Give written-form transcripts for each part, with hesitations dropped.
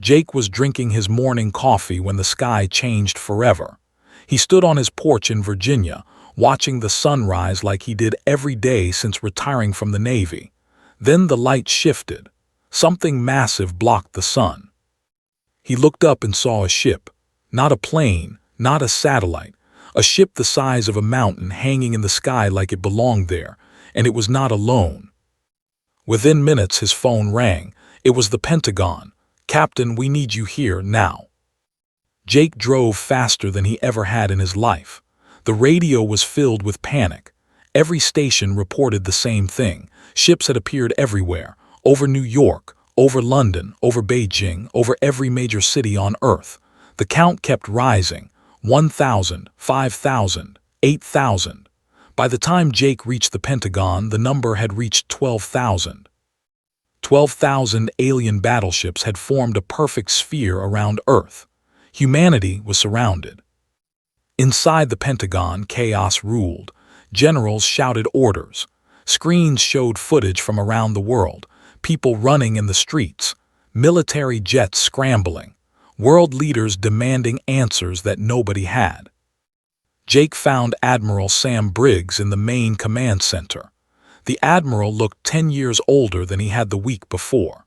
Jake was drinking his morning coffee when the sky changed forever. He stood on his porch in Virginia, watching the sunrise like he did every day since retiring from the Navy. Then the light shifted. Something massive blocked the sun. He looked up and saw a ship. Not a plane, not a satellite. A ship the size of a mountain hanging in the sky like it belonged there, and it was not alone. Within minutes his phone rang. It was the Pentagon. "Captain, we need you here, now." Jake drove faster than he ever had in his life. The radio was filled with panic. Every station reported the same thing. Ships had appeared everywhere, over New York, over London, over Beijing, over every major city on Earth. The count kept rising. 1,000, 5,000, 8,000. By the time Jake reached the Pentagon, the number had reached 12,000. 12,000 alien battleships had formed a perfect sphere around Earth. Humanity was surrounded. Inside the Pentagon, chaos ruled. Generals shouted orders. Screens showed footage from around the world, people running in the streets, military jets scrambling, world leaders demanding answers that nobody had. Jake found Admiral Sam Briggs in the main command center. The admiral looked 10 years older than he had the week before.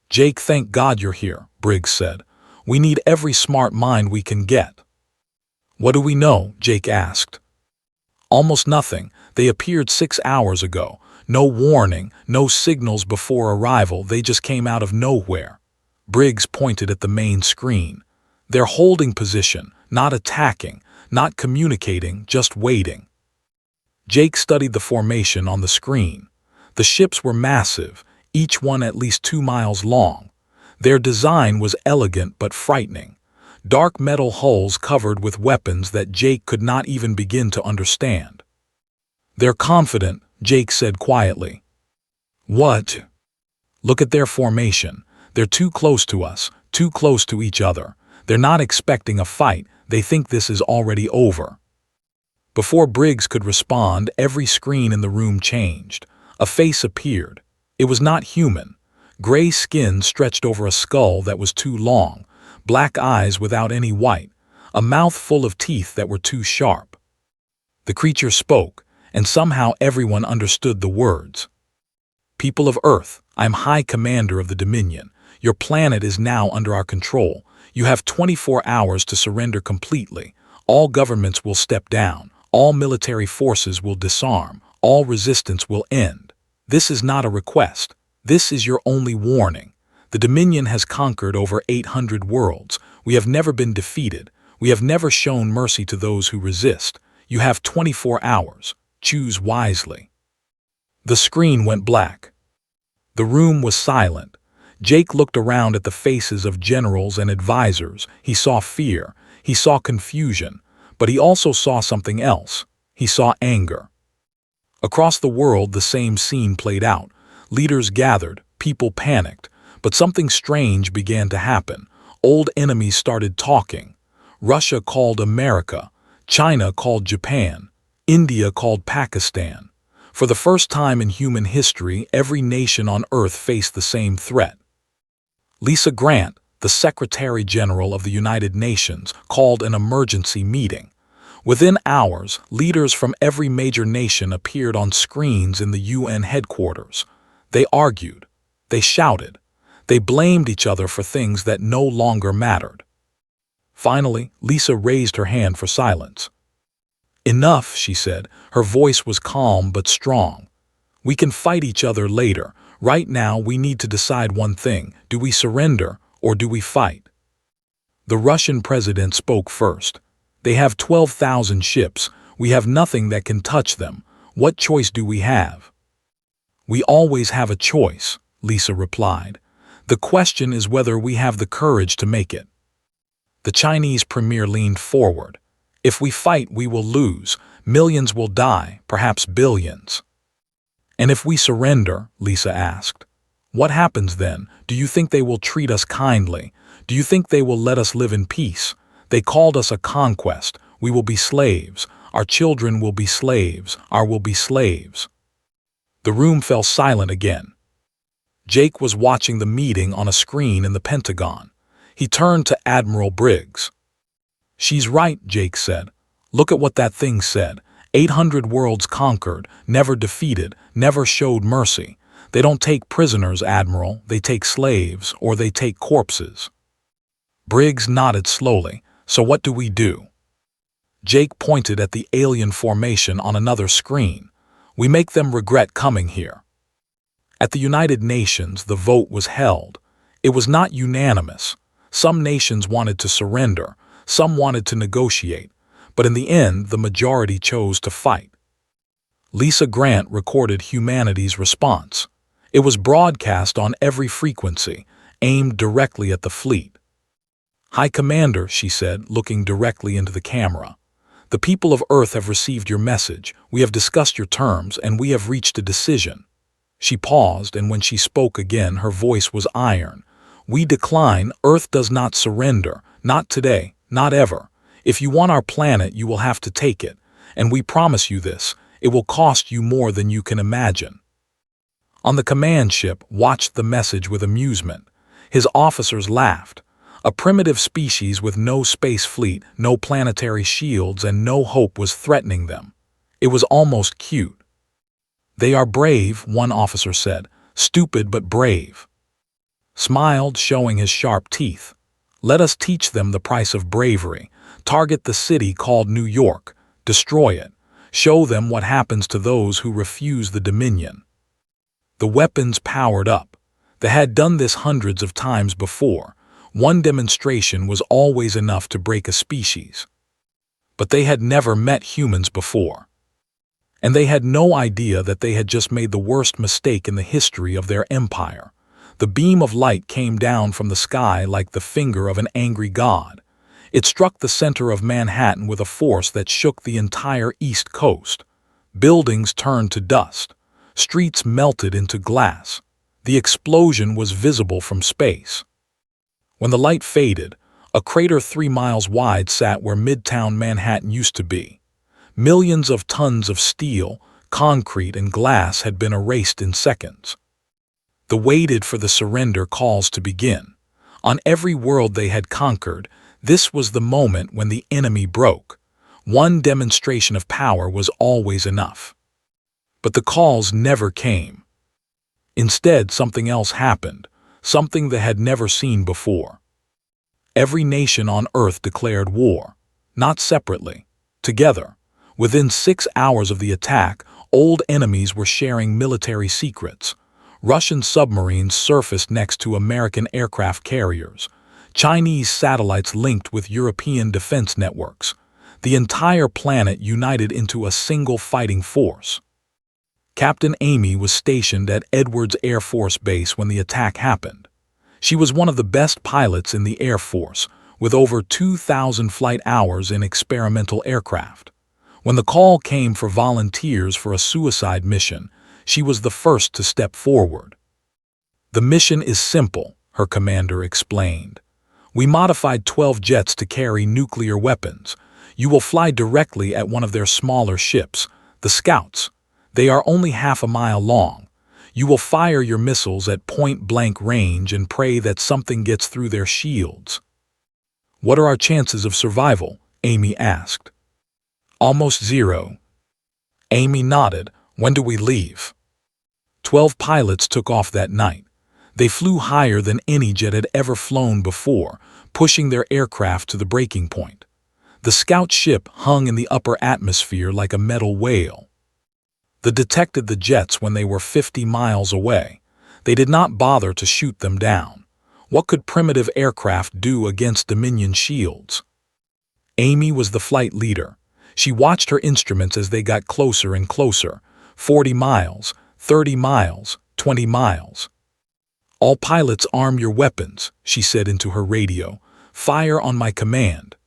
"Jake, thank God you're here," Briggs said. "We need every smart mind we can get." "What do we know?" Jake asked. "Almost nothing. They appeared 6 hours ago. No warning, no signals before arrival, they just came out of nowhere." Briggs pointed at the main screen. "They're holding position, not attacking, not communicating, just waiting." Jake studied the formation on the screen. The ships were massive, each one at least 2 miles long. Their design was elegant but frightening. Dark metal hulls covered with weapons that Jake could not even begin to understand. "They're confident," Jake said quietly. "What?" "Look at their formation. They're too close to us, too close to each other. They're not expecting a fight. They think this is already over." Before Briggs could respond, every screen in the room changed. A face appeared. It was not human. Gray skin stretched over a skull that was too long, black eyes without any white, a mouth full of teeth that were too sharp. The creature spoke, and somehow everyone understood the words. "People of Earth, I am High Commander of the Dominion. Your planet is now under our control. You have 24 hours to surrender completely. All governments will step down. All military forces will disarm. All resistance will end. This is not a request. This is your only warning. The Dominion has conquered over 800 worlds. We have never been defeated. We have never shown mercy to those who resist. You have 24 hours. Choose wisely." The screen went black. The room was silent. Jake looked around at the faces of generals and advisors. He saw fear. He saw confusion. But he also saw something else. He saw anger. Across the world, the same scene played out. Leaders gathered, people panicked, but something strange began to happen. Old enemies started talking. Russia called America. China called Japan. India called Pakistan. For the first time in human history, every nation on Earth faced the same threat. Lisa Grant, the Secretary General of the United Nations, called an emergency meeting. Within hours, leaders from every major nation appeared on screens in the UN headquarters. They argued. They shouted. They blamed each other for things that no longer mattered. Finally, Lisa raised her hand for silence. "Enough," she said. Her voice was calm but strong. "We can fight each other later. Right now, we need to decide one thing. Do we surrender or do we fight?" The Russian president spoke first. "They have 12,000 ships. We have nothing that can touch them. What choice do we have?" "We always have a choice," Lisa replied. "The question is whether we have the courage to make it." The Chinese premier leaned forward. "If we fight, we will lose. Millions will die, perhaps billions." "And if we surrender?" Lisa asked. "What happens then? Do you think they will treat us kindly? Do you think they will let us live in peace? They called us a conquest. We will be slaves. Our children will be slaves. Our will be slaves." The room fell silent again. Jake was watching the meeting on a screen in the Pentagon. He turned to Admiral Briggs. "She's right," Jake said. "Look at what that thing said. 800 worlds conquered, never defeated, never showed mercy. They don't take prisoners, Admiral. They take slaves, or they take corpses." Briggs nodded slowly. "So what do we do?" Jake pointed at the alien formation on another screen. "We make them regret coming here." At the United Nations, the vote was held. It was not unanimous. Some nations wanted to surrender, some wanted to negotiate, but in the end, the majority chose to fight. Lisa Grant recorded humanity's response. It was broadcast on every frequency, aimed directly at the fleet. "High Commander," she said, looking directly into the camera, "the people of Earth have received your message. We have discussed your terms, and we have reached a decision." She paused, and when she spoke again, her voice was iron. "We decline. Earth does not surrender. Not today. Not ever. If you want our planet, you will have to take it. And we promise you this. It will cost you more than you can imagine." On the command ship watched the message with amusement. His officers laughed. A primitive species with no space fleet, no planetary shields, and no hope was threatening them. It was almost cute. "They are brave," one officer said. "Stupid but brave." Smiled, showing his sharp teeth. "Let us teach them the price of bravery. Target the city called New York. Destroy it. Show them what happens to those who refuse the Dominion." The weapons powered up. They had done this hundreds of times before. One demonstration was always enough to break a species. But they had never met humans before. And they had no idea that they had just made the worst mistake in the history of their empire. The beam of light came down from the sky like the finger of an angry god. It struck the center of Manhattan with a force that shook the entire East Coast. Buildings turned to dust. Streets melted into glass. The explosion was visible from space. When the light faded, a crater 3 miles wide sat where Midtown Manhattan used to be. Millions of tons of steel, concrete, and glass had been erased in seconds. They waited for the surrender calls to begin. On every world they had conquered, this was the moment when the enemy broke. One demonstration of power was always enough. But the calls never came. Instead, something else happened, something they had never seen before. Every nation on Earth declared war, not separately, together. Within 6 hours of the attack, old enemies were sharing military secrets. Russian submarines surfaced next to American aircraft carriers. Chinese satellites linked with European defense networks. The entire planet united into a single fighting force. Captain Amy was stationed at Edwards Air Force Base when the attack happened. She was one of the best pilots in the Air Force, with over 2,000 flight hours in experimental aircraft. When the call came for volunteers for a suicide mission, she was the first to step forward. "The mission is simple," her commander explained. "We modified 12 jets to carry nuclear weapons. You will fly directly at one of their smaller ships, the Scouts. They are only half a mile long. You will fire your missiles at point-blank range and pray that something gets through their shields." "What are our chances of survival?" Amy asked. "Almost zero." Amy nodded. "When do we leave?" 12 pilots took off that night. They flew higher than any jet had ever flown before, pushing their aircraft to the breaking point. The scout ship hung in the upper atmosphere like a metal whale. They detected the jets when they were 50 miles away. They did not bother to shoot them down. What could primitive aircraft do against Dominion shields? Amy was the flight leader. She watched her instruments as they got closer and closer. 40 miles, 30 miles, 20 miles. "All pilots, arm your weapons," she said into her radio. "Fire on my command."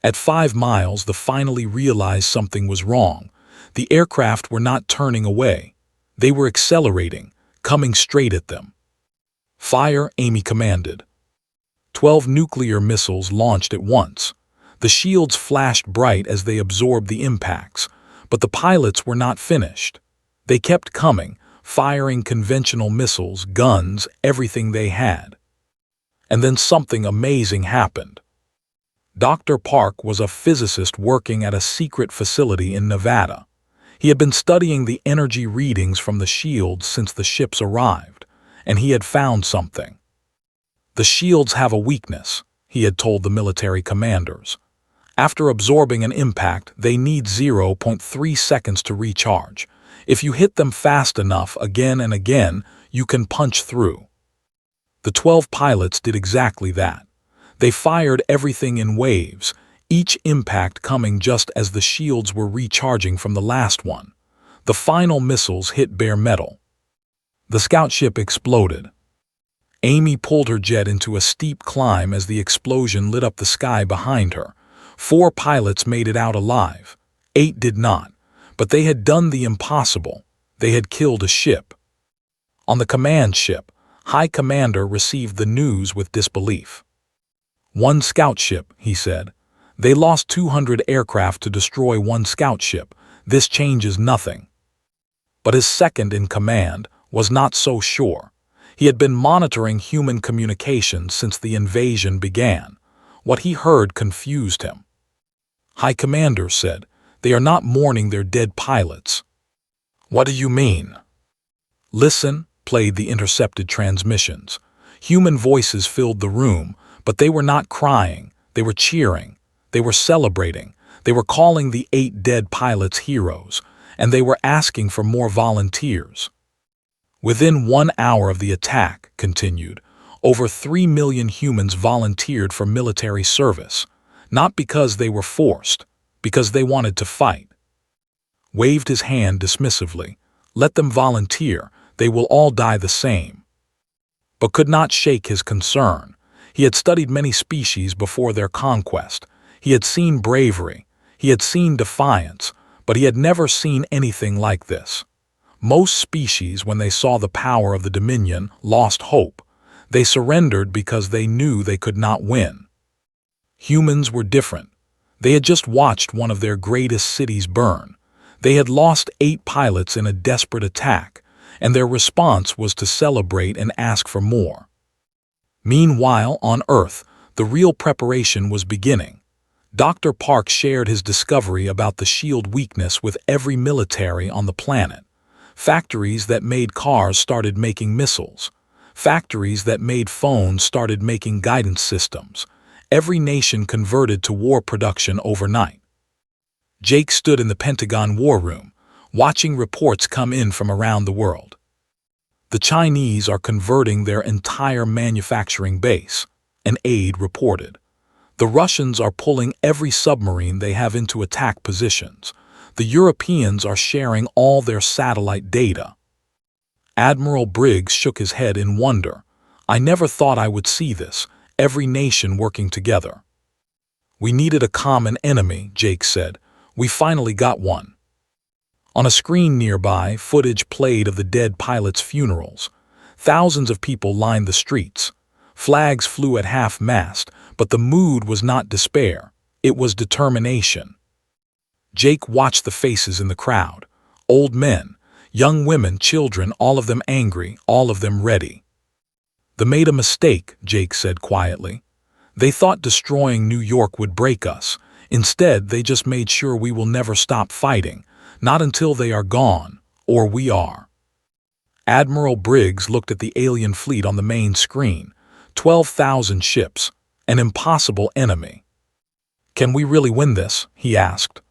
At 5 miles, they finally realized something was wrong. The aircraft were not turning away. They were accelerating, coming straight at them. "Fire," Amy commanded. 12 nuclear missiles launched at once. The shields flashed bright as they absorbed the impacts, but the pilots were not finished. They kept coming, firing conventional missiles, guns, everything they had. And then something amazing happened. Dr. Park was a physicist working at a secret facility in Nevada. He had been studying the energy readings from the shields since the ships arrived, and he had found something. The shields have a weakness, he had told the military commanders. After absorbing an impact, they need 0.3 seconds to recharge. If you hit them fast enough again and again, you can punch through. The 12 pilots did exactly that. They fired everything in waves, each impact coming just as the shields were recharging from the last one. The final missiles hit bare metal. The scout ship exploded. Amy pulled her jet into a steep climb as the explosion lit up the sky behind her. 4 pilots made it out alive. 8 did not, but they had done the impossible. They had killed a ship. On the command ship, High Commander received the news with disbelief. "One scout ship," he said. "They lost 200 aircraft to destroy one scout ship. This changes nothing." But his second in command was not so sure. He had been monitoring human communications since the invasion began. What he heard confused him. "High Commander said, they are not mourning their dead pilots." "What do you mean?" "Listen," played the intercepted transmissions. Human voices filled the room, but they were not crying. They were cheering. They were celebrating. They were calling the 8 dead pilots heroes, and they were asking for more volunteers. "Within 1 hour of the attack," continued, "over 3 million humans volunteered for military service, not because they were forced, because they wanted to fight." Waved his hand dismissively. "Let them volunteer. They will all die the same." But could not shake his concern. He had studied many species before their conquest. He had seen bravery. He had seen defiance, but he had never seen anything like this. Most species, when they saw the power of the Dominion, lost hope. They surrendered because they knew they could not win. Humans were different. They had just watched one of their greatest cities burn. They had lost 8 pilots in a desperate attack, and their response was to celebrate and ask for more. Meanwhile, on Earth, the real preparation was beginning. Dr. Park shared his discovery about the shield weakness with every military on the planet. Factories that made cars started making missiles. Factories that made phones started making guidance systems. Every nation converted to war production overnight. Jake stood in the Pentagon war room, watching reports come in from around the world. "The Chinese are converting their entire manufacturing base," an aide reported. "The Russians are pulling every submarine they have into attack positions. The Europeans are sharing all their satellite data." Admiral Briggs shook his head in wonder. "I never thought I would see this, every nation working together." "We needed a common enemy," Jake said. "We finally got one." On a screen nearby, footage played of the dead pilots' funerals. Thousands of people lined the streets. Flags flew at half-mast, but the mood was not despair. It was determination. Jake watched the faces in the crowd. Old men, young women, children, all of them angry, all of them ready. "They made a mistake," Jake said quietly. "They thought destroying New York would break us. Instead, they just made sure we will never stop fighting. Not until they are gone, or we are." Admiral Briggs looked at the alien fleet on the main screen. 12,000 ships, an impossible enemy. "Can we really win this?" he asked.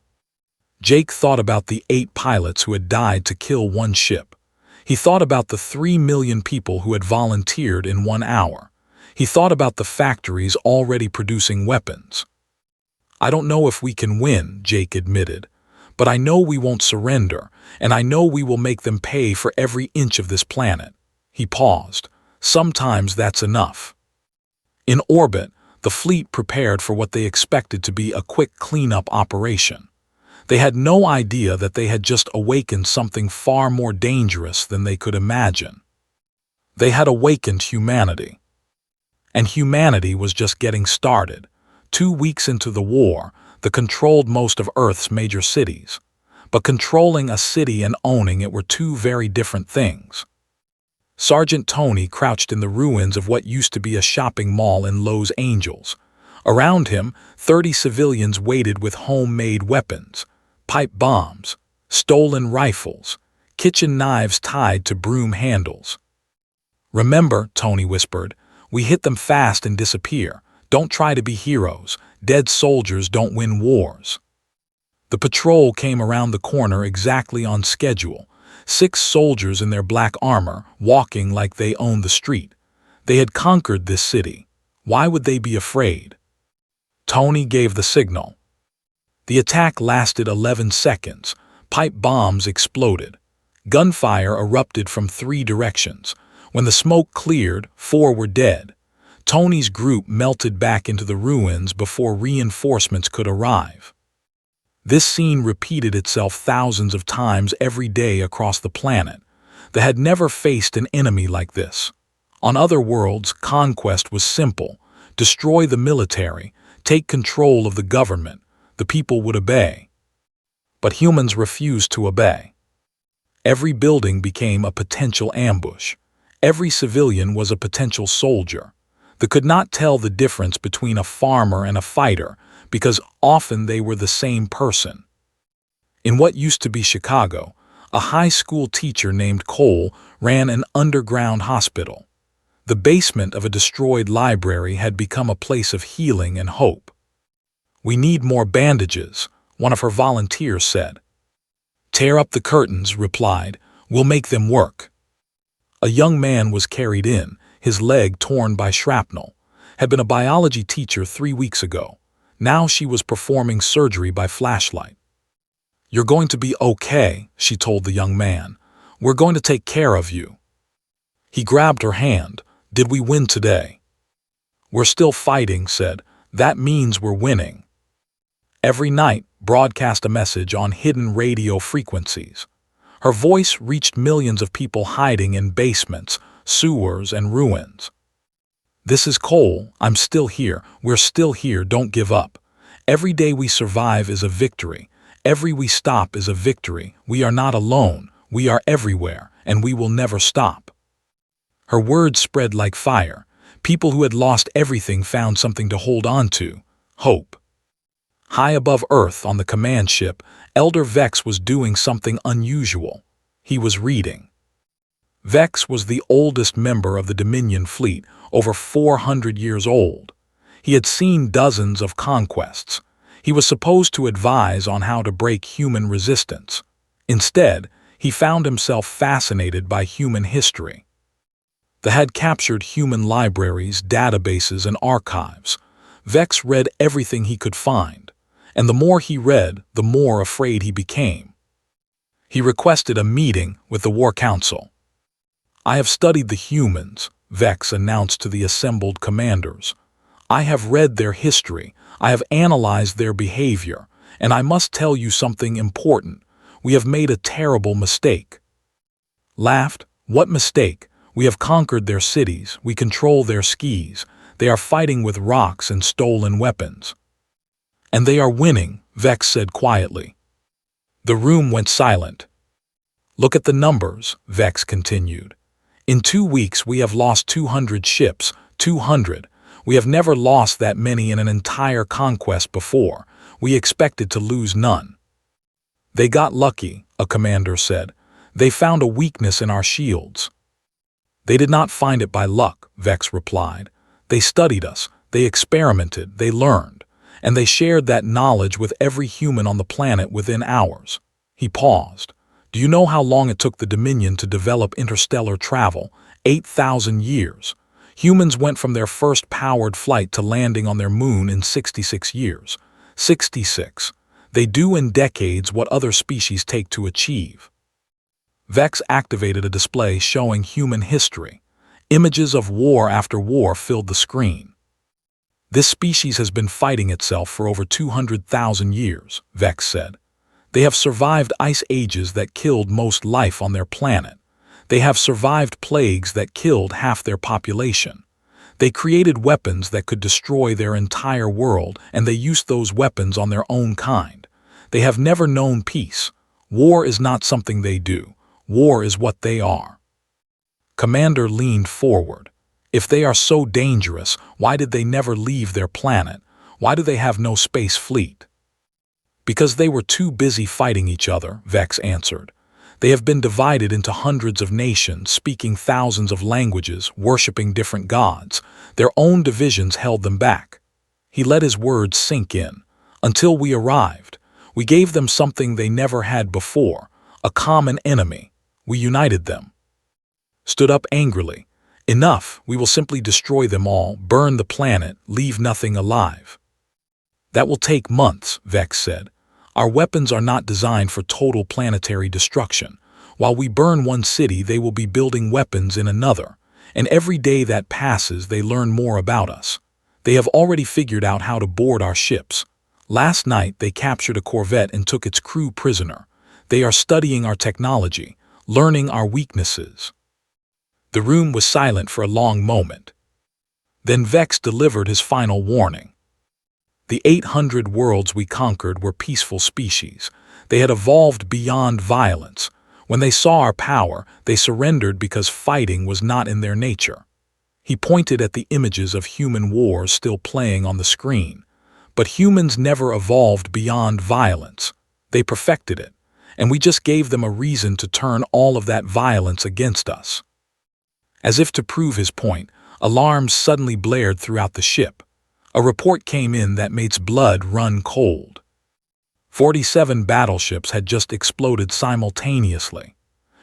Jake thought about the 8 pilots who had died to kill one ship. He thought about the 3 million people who had volunteered in 1 hour. He thought about the factories already producing weapons. "I don't know if we can win," Jake admitted. "But I know we won't surrender, and I know we will make them pay for every inch of this planet." He paused. "Sometimes that's enough." In orbit, the fleet prepared for what they expected to be a quick cleanup operation. They had no idea that they had just awakened something far more dangerous than they could imagine. They had awakened humanity. And humanity was just getting started. 2 weeks into the war, they controlled most of Earth's major cities. but controlling a city and owning it were two very different things. Sergeant Tony crouched in the ruins of what used to be a shopping mall in Los Angeles. Around him, 30 civilians waited with homemade weapons, pipe bombs, stolen rifles, kitchen knives tied to broom handles. "Remember," Tony whispered, "we hit them fast and disappear. Don't try to be heroes. Dead soldiers don't win wars." The patrol came around the corner exactly on schedule. 6 soldiers in their black armor, walking like they owned the street. They had conquered this city. Why would they be afraid? Tony gave the signal. The attack lasted 11 seconds. Pipe bombs exploded. Gunfire erupted from 3 directions. When the smoke cleared, 4 were dead. Tony's group melted back into the ruins before reinforcements could arrive. This scene repeated itself thousands of times every day across the planet. They had never faced an enemy like this. On other worlds, conquest was simple. Destroy the military, take control of the government. The people would obey. But humans refused to obey. Every building became a potential ambush. Every civilian was a potential soldier. They could not tell the difference between a farmer and a fighter, because often they were the same person. In what used to be Chicago, a high school teacher named Cole ran an underground hospital. The basement of a destroyed library had become a place of healing and hope. "We need more bandages," one of her volunteers said. "Tear up the curtains," replied. "We'll make them work." A young man was carried in, his leg torn by shrapnel. Had been a biology teacher 3 weeks ago. Now she was performing surgery by flashlight. "You're going to be okay," she told the young man. "We're going to take care of you." He grabbed her hand. "Did we win today?" "We're still fighting," said. "That means we're winning." Every night, broadcast a message on hidden radio frequencies. Her voice reached millions of people hiding in basements, sewers, and ruins. "This is Cole. I'm still here. We're still here. Don't give up. Every day we survive is a victory. Every we stop is a victory. We are not alone. We are everywhere, and we will never stop." Her words spread like fire. People who had lost everything found something to hold on to: hope. High above Earth on the command ship, Elder Vex was doing something unusual. He was reading. Vex was the oldest member of the Dominion fleet, over 400 years old. He had seen dozens of conquests. He was supposed to advise on how to break human resistance. Instead, he found himself fascinated by human history. They had captured human libraries, databases, and archives. Vex read everything he could find, and the more he read, the more afraid he became. He requested a meeting with the War Council. "I have studied the humans," Vex announced to the assembled commanders. "I have read their history, I have analyzed their behavior, and I must tell you something important. We have made a terrible mistake." Laughed. "What mistake? We have conquered their cities, we control their skis, they are fighting with rocks and stolen weapons." "And they are winning," Vex said quietly. The room went silent. "Look at the numbers," Vex continued. "In 2 weeks we have lost 200 ships, 200. We have never lost that many in an entire conquest before. We expected to lose none." "They got lucky," a commander said. "They found a weakness in our shields." "They did not find it by luck," Vex replied. "They studied us, they experimented, they learned, and they shared that knowledge with every human on the planet within hours." He paused. "Do you know how long it took the Dominion to develop interstellar travel? 8,000 years. Humans went from their first powered flight to landing on their moon in 66 years. 66. They do in decades what other species take to achieve." Vex activated a display showing human history. Images of war after war filled the screen. "This species has been fighting itself for over 200,000 years, Vex said. "They have survived ice ages that killed most life on their planet. They have survived plagues that killed half their population. They created weapons that could destroy their entire world, and they used those weapons on their own kind. They have never known peace, War is not something they do. War is what they are. Commander leaned forward. If they are so dangerous, why did they never leave their planet? Why do they have no space fleet? Because they were too busy fighting each other, Vex answered. They have been divided into hundreds of nations, speaking thousands of languages, worshipping different gods. Their own divisions held them back. He let his words sink in. Until we arrived, we gave them something they never had before, a common enemy. We united them. Stood up angrily. Enough, we will simply destroy them all, burn the planet, leave nothing alive. That will take months, Vex said. Our weapons are not designed for total planetary destruction. While we burn one city, they will be building weapons in another. And every day that passes, they learn more about us. They have already figured out how to board our ships. Last night, they captured a corvette and took its crew prisoner. They are studying our technology, learning our weaknesses. The room was silent for a long moment. Then Vex delivered his final warning. The 800 worlds we conquered were peaceful species. They had evolved beyond violence. When they saw our power, they surrendered because fighting was not in their nature. He pointed at the images of human wars still playing on the screen. But humans never evolved beyond violence. They perfected it, and we just gave them a reason to turn all of that violence against us. As if to prove his point, alarms suddenly blared throughout the ship. A report came in that made blood run cold. 47 battleships had just exploded simultaneously.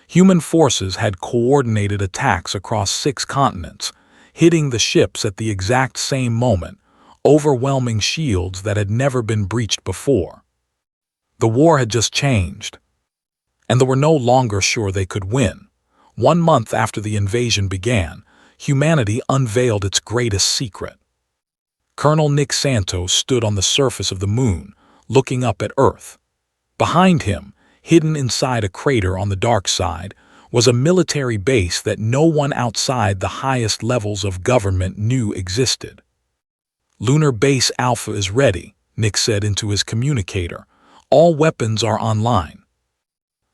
Human forces had coordinated attacks across 6 continents, hitting the ships at the exact same moment, overwhelming shields that had never been breached before. The war had just changed, and they were no longer sure they could win. 1 month after the invasion began, humanity unveiled its greatest secret. Colonel Nick Santos stood on the surface of the moon, looking up at Earth. Behind him, hidden inside a crater on the dark side, was a military base that no one outside the highest levels of government knew existed. "Lunar Base Alpha is ready," Nick said into his communicator. "All weapons are online."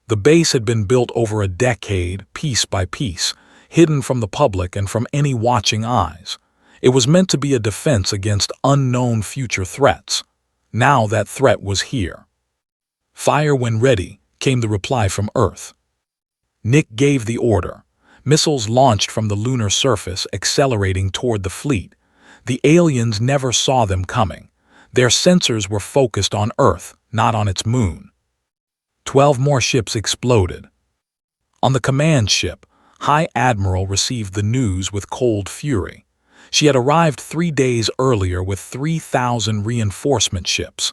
The base had been built over a decade, piece by piece, hidden from the public and from any watching eyes. It was meant to be a defense against unknown future threats. Now that threat was here. "Fire when ready," came the reply from Earth. Nick gave the order. Missiles launched from the lunar surface, accelerating toward the fleet. The aliens never saw them coming. Their sensors were focused on Earth, not on its moon. 12 more ships exploded. On the command ship, High Admiral received the news with cold fury. She had arrived 3 days earlier with 3,000 reinforcement ships.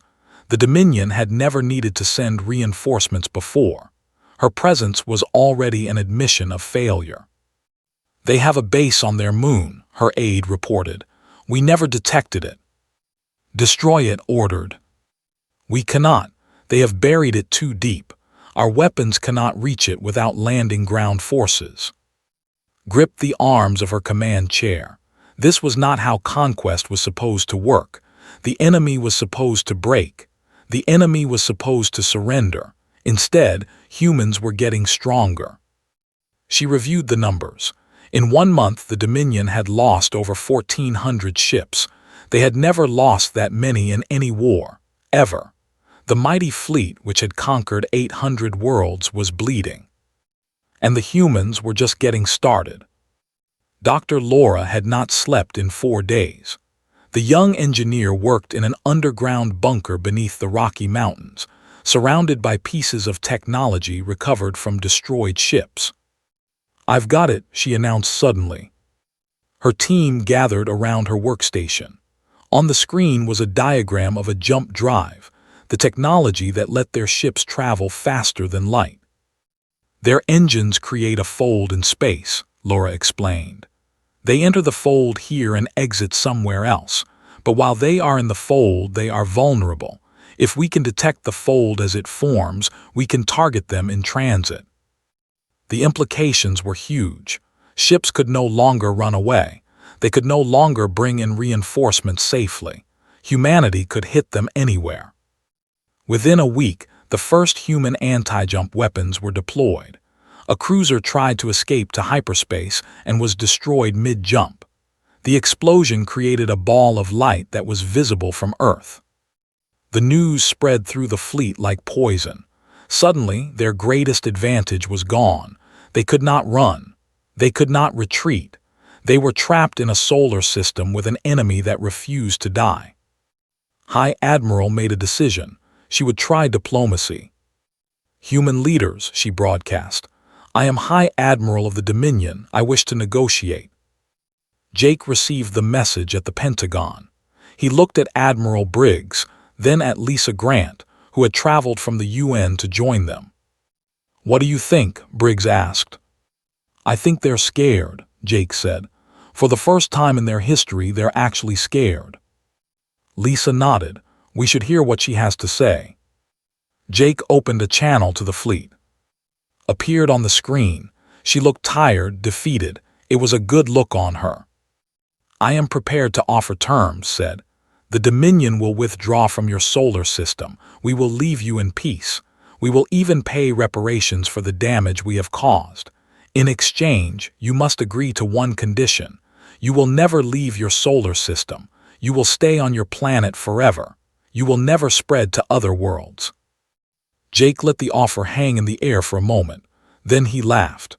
The Dominion had never needed to send reinforcements before. Her presence was already an admission of failure. "They have a base on their moon," her aide reported. "We never detected it." "Destroy it," ordered. "We cannot. They have buried it too deep. Our weapons cannot reach it without landing ground forces." Gripped the arms of her command chair. This was not how conquest was supposed to work. The enemy was supposed to break. The enemy was supposed to surrender. Instead, humans were getting stronger. She reviewed the numbers. In 1 month, the Dominion had lost over 1,400 ships. They had never lost that many in any war, ever. The mighty fleet, which had conquered 800 worlds, was bleeding. And the humans were just getting started. Dr. Laura had not slept in 4 days. The young engineer worked in an underground bunker beneath the Rocky Mountains, surrounded by pieces of technology recovered from destroyed ships. "I've got it," she announced suddenly. Her team gathered around her workstation. On the screen was a diagram of a jump drive, the technology that let their ships travel faster than light. "Their engines create a fold in space," Laura explained. "They enter the fold here and exit somewhere else. But while they are in the fold, they are vulnerable. If we can detect the fold as it forms, we can target them in transit." The implications were huge. Ships could no longer run away. They could no longer bring in reinforcements safely. Humanity could hit them anywhere. Within a week, The first human anti-jump weapons were deployed. A cruiser tried to escape to hyperspace and was destroyed mid-jump. The explosion created a ball of light that was visible from Earth. The news spread through the fleet like poison. Suddenly, their greatest advantage was gone. They could not run. They could not retreat. They were trapped in a solar system with an enemy that refused to die. High Admiral made a decision. She would try diplomacy. "Human leaders," she broadcast. "I am High Admiral of the Dominion. I wish to negotiate." Jake received the message at the Pentagon. He looked at Admiral Briggs, then at Lisa Grant, who had traveled from the UN to join them. "What do you think?" Briggs asked. "I think they're scared," Jake said. "For the first time in their history, they're actually scared." Lisa nodded. "We should hear what she has to say." Jake opened a channel to the fleet. Appeared on the screen. She looked tired, defeated. It was a good look on her. "I am prepared to offer terms," said. "The Dominion will withdraw from your solar system. We will leave you in peace. We will even pay reparations for the damage we have caused. In exchange, you must agree to one condition. You will never leave your solar system. You will stay on your planet forever. You will never spread to other worlds." Jake let the offer hang in the air for a moment. Then he laughed.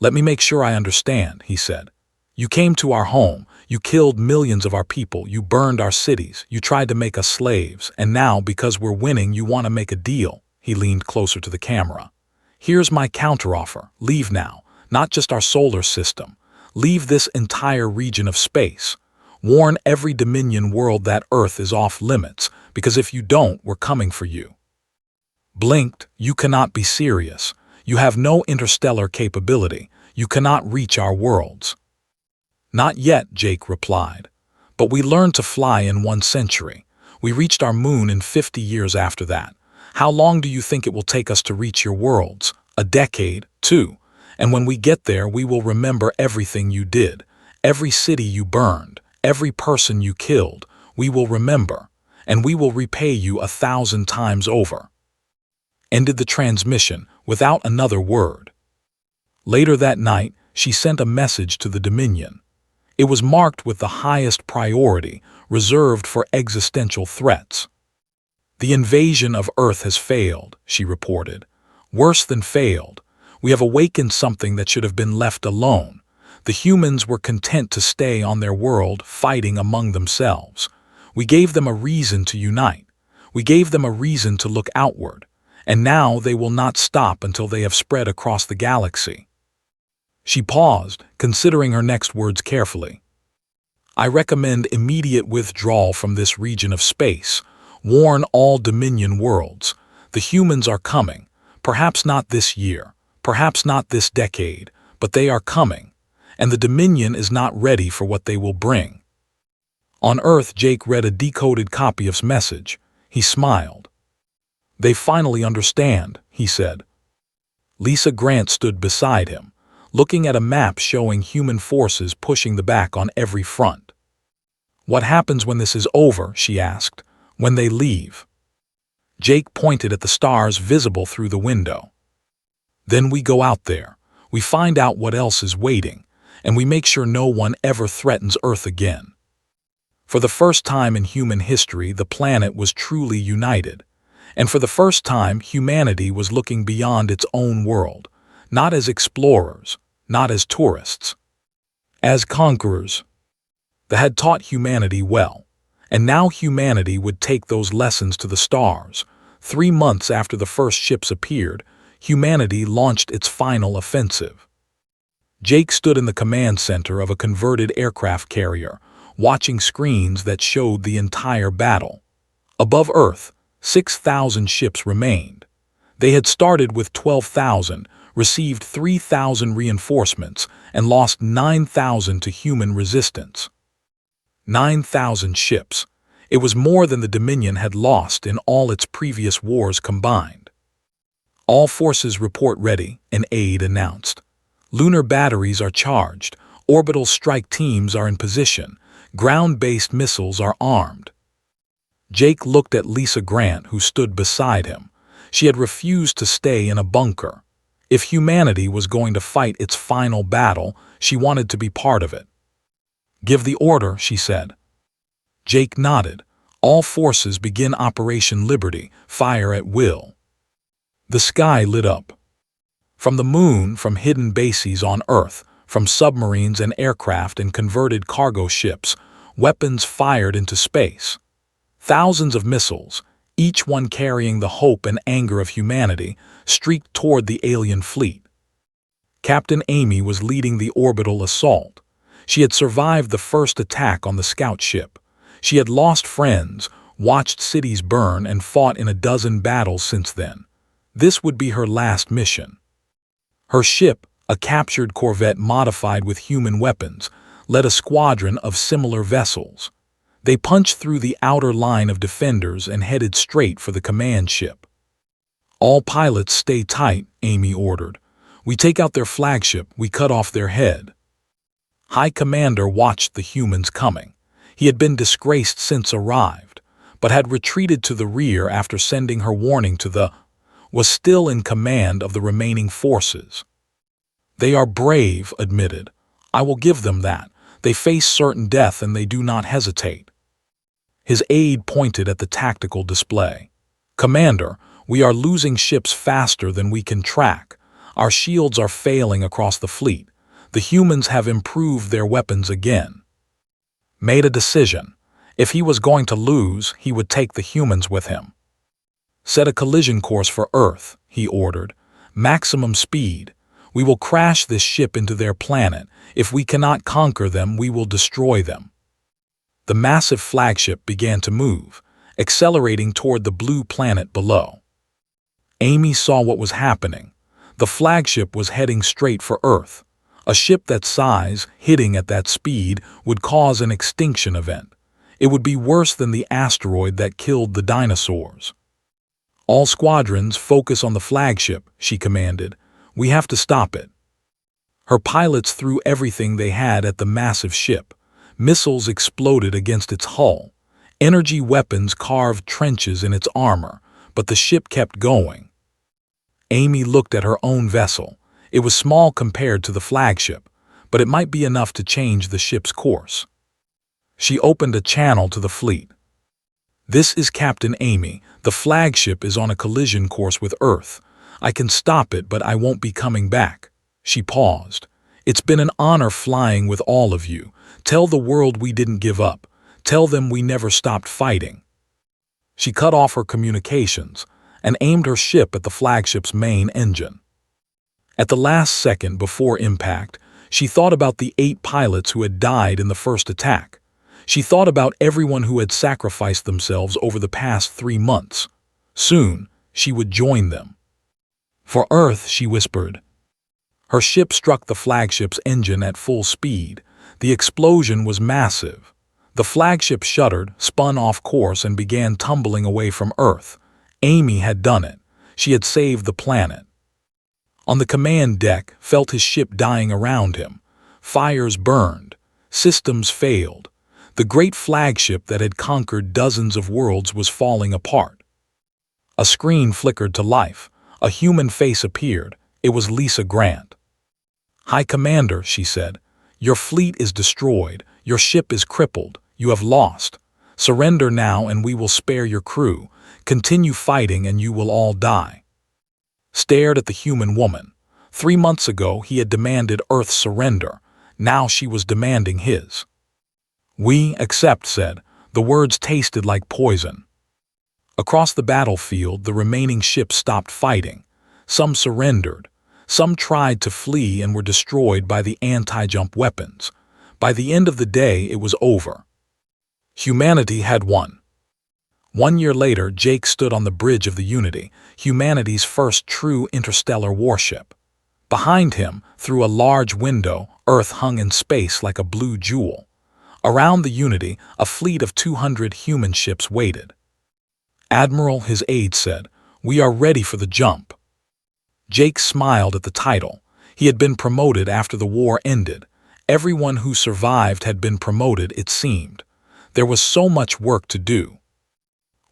"Let me make sure I understand," he said. "You came to our home. You killed millions of our people. You burned our cities. You tried to make us slaves. And now, because we're winning, you want to make a deal." He leaned closer to the camera. "Here's my counteroffer. Leave now. Not just our solar system. Leave this entire region of space. Warn every Dominion world that Earth is off limits, because if you don't, we're coming for you." Blinked. "You cannot be serious. You have no interstellar capability. You cannot reach our worlds." "Not yet," Jake replied. "But we learned to fly in 1 century. We reached our moon in 50 years after that. How long do you think it will take us to reach your worlds? A decade, 2. And when we get there, we will remember everything you did, every city you burned, every person you killed. We will remember, and we will repay you 1,000 times over." Ended the transmission without another word. Later that night, she sent a message to the Dominion. It was marked with the highest priority, reserved for existential threats. "The invasion of Earth has failed," she reported. "Worse than failed. We have awakened something that should have been left alone. The humans were content to stay on their world, fighting among themselves. We gave them a reason to unite. We gave them a reason to look outward. And now they will not stop until they have spread across the galaxy." She paused, considering her next words carefully. "I recommend immediate withdrawal from this region of space. Warn all Dominion worlds. The humans are coming. Perhaps not this year, perhaps not this decade, but they are coming. And the Dominion is not ready for what they will bring." On Earth, Jake read a decoded copy of his message. He smiled. "They finally understand," he said. Lisa Grant stood beside him, looking at a map showing human forces pushing the back on every front. "What happens when this is over?" she asked. "When they leave?" Jake pointed at the stars visible through the window. "Then we go out there. We find out what else is waiting, and we make sure no one ever threatens Earth again." For the first time in human history, the planet was truly united. And for the first time, humanity was looking beyond its own world, not as explorers, not as tourists, as conquerors. They had taught humanity well, and now humanity would take those lessons to the stars. 3 months after the first ships appeared, humanity launched its final offensive. Jake stood in the command center of a converted aircraft carrier, watching screens that showed the entire battle. Above Earth, 6,000 ships remained. They had started with 12,000, received 3,000 reinforcements, and lost 9,000 to human resistance. 9,000 ships. It was more than the Dominion had lost in all its previous wars combined. "All forces report ready," an aide announced. "Lunar batteries are charged. Orbital strike teams are in position. Ground-based missiles are armed." Jake looked at Lisa Grant, who stood beside him. She had refused to stay in a bunker. If humanity was going to fight its final battle, she wanted to be part of it. "Give the order," she said. Jake nodded. "All forces begin Operation Liberty, fire at will." The sky lit up. From the moon, from hidden bases on Earth, from submarines and aircraft and converted cargo ships, weapons fired into space. Thousands of missiles, each one carrying the hope and anger of humanity, streaked toward the alien fleet. Captain Amy was leading the orbital assault. She had survived the first attack on the scout ship. She had lost friends, watched cities burn, and fought in a dozen battles since then. This would be her last mission. Her ship, a captured corvette modified with human weapons, led a squadron of similar vessels. They punched through the outer line of defenders and headed straight for the command ship. "All pilots stay tight," Amy ordered. "We take out their flagship, we cut off their head." High Commander watched the humans coming. He had been disgraced since arrived, but had retreated to the rear after sending her warning to the was still in command of the remaining forces. "They are brave," admitted. "I will give them that. They face certain death and they do not hesitate." His aide pointed at the tactical display. "Commander, we are losing ships faster than we can track. Our shields are failing across the fleet. The humans have improved their weapons again." Made a decision. If he was going to lose, he would take the humans with him. "Set a collision course for Earth," he ordered. "Maximum speed. We will crash this ship into their planet. If we cannot conquer them, we will destroy them." The massive flagship began to move, accelerating toward the blue planet below. Amy saw what was happening. The flagship was heading straight for Earth. A ship that size, hitting at that speed, would cause an extinction event. It would be worse than the asteroid that killed the dinosaurs. "All squadrons focus on the flagship," she commanded. "We have to stop it." Her pilots threw everything they had at the massive ship. Missiles exploded against its hull. Energy weapons carved trenches in its armor, but the ship kept going. Amy looked at her own vessel. It was small compared to the flagship, but it might be enough to change the ship's course. She opened a channel to the fleet. "This is Captain Amy. The flagship is on a collision course with Earth. I can stop it, but I won't be coming back." She paused. "It's been an honor flying with all of you. Tell the world we didn't give up. Tell them we never stopped fighting." She cut off her communications and aimed her ship at the flagship's main engine. At the last second before impact, she thought about the 8 pilots who had died in the first attack. She thought about everyone who had sacrificed themselves over the past 3 months. Soon, she would join them. "For Earth," she whispered. Her ship struck the flagship's engine at full speed. The explosion was massive. The flagship shuddered, spun off course, and began tumbling away from Earth. Amy had done it. She had saved the planet. On the command deck, felt his ship dying around him. Fires burned. Systems failed. The great flagship that had conquered dozens of worlds was falling apart. A screen flickered to life. A human face appeared. It was Lisa Grant. "High Commander," she said, "your fleet is destroyed. Your ship is crippled. You have lost. Surrender now and we will spare your crew. Continue fighting and you will all die." Stared at the human woman. 3 months ago he had demanded Earth's surrender. Now she was demanding his. "We accept," said. The words tasted like poison. Across the battlefield, the remaining ships stopped fighting. Some surrendered. Some tried to flee and were destroyed by the anti-jump weapons. By the end of the day, it was over. Humanity had won. 1 year later, Jake stood on the bridge of the Unity, humanity's first true interstellar warship. Behind him, through a large window, Earth hung in space like a blue jewel. Around the Unity, a fleet of 200 human ships waited. "Admiral," his aide said, "we are ready for the jump." Jake smiled at the title. He had been promoted after the war ended. Everyone who survived had been promoted, it seemed. There was so much work to do.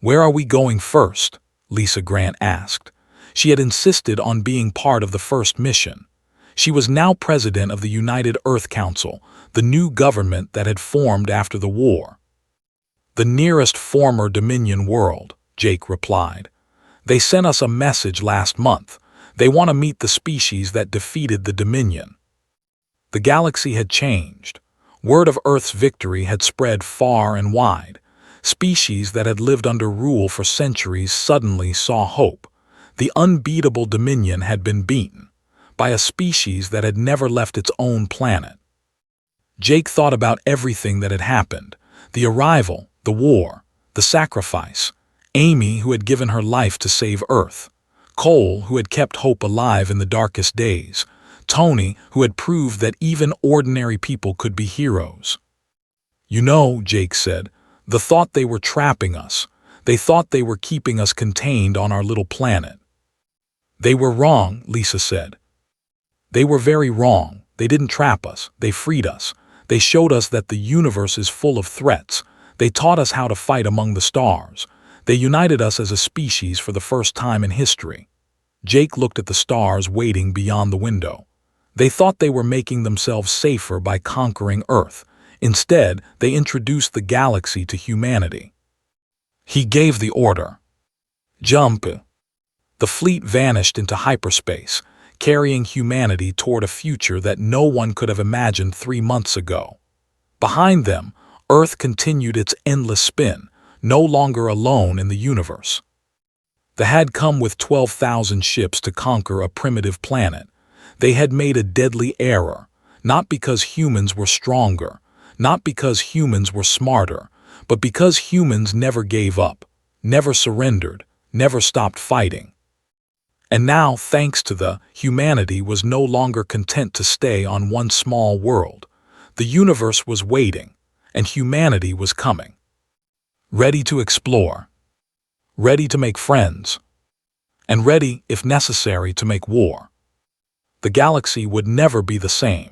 "Where are we going first?" Lisa Grant asked. She had insisted on being part of the first mission. She was now president of the United Earth Council, the new government that had formed after the war. "The nearest former Dominion world," Jake replied. "They sent us a message last month. They want to meet the species that defeated the Dominion." The galaxy had changed. Word of Earth's victory had spread far and wide. Species that had lived under rule for centuries suddenly saw hope. The unbeatable Dominion had been beaten by a species that had never left its own planet. Jake thought about everything that had happened: the arrival, the war, the sacrifice. Amy, who had given her life to save Earth. Cole, who had kept hope alive in the darkest days. Tony, who had proved that even ordinary people could be heroes. "You know," Jake said, "the thought they were trapping us. They thought they were keeping us contained on our little planet." "They were wrong," Lisa said. "They were very wrong. They didn't trap us. They freed us. They showed us that the universe is full of threats. They taught us how to fight among the stars. They united us as a species for the first time in history." Jake looked at the stars waiting beyond the window. They thought they were making themselves safer by conquering Earth. Instead, they introduced the galaxy to humanity. He gave the order. "Jump!" The fleet vanished into hyperspace, carrying humanity toward a future that no one could have imagined 3 months ago. Behind them, Earth continued its endless spin, no longer alone in the universe. They had come with 12,000 ships to conquer a primitive planet. They had made a deadly error, not because humans were stronger, not because humans were smarter, but because humans never gave up, never surrendered, never stopped fighting. And now, thanks to the humanity was no longer content to stay on one small world. The universe was waiting, and humanity was coming. Ready to explore, ready to make friends, and ready, if necessary, to make war. The galaxy would never be the same.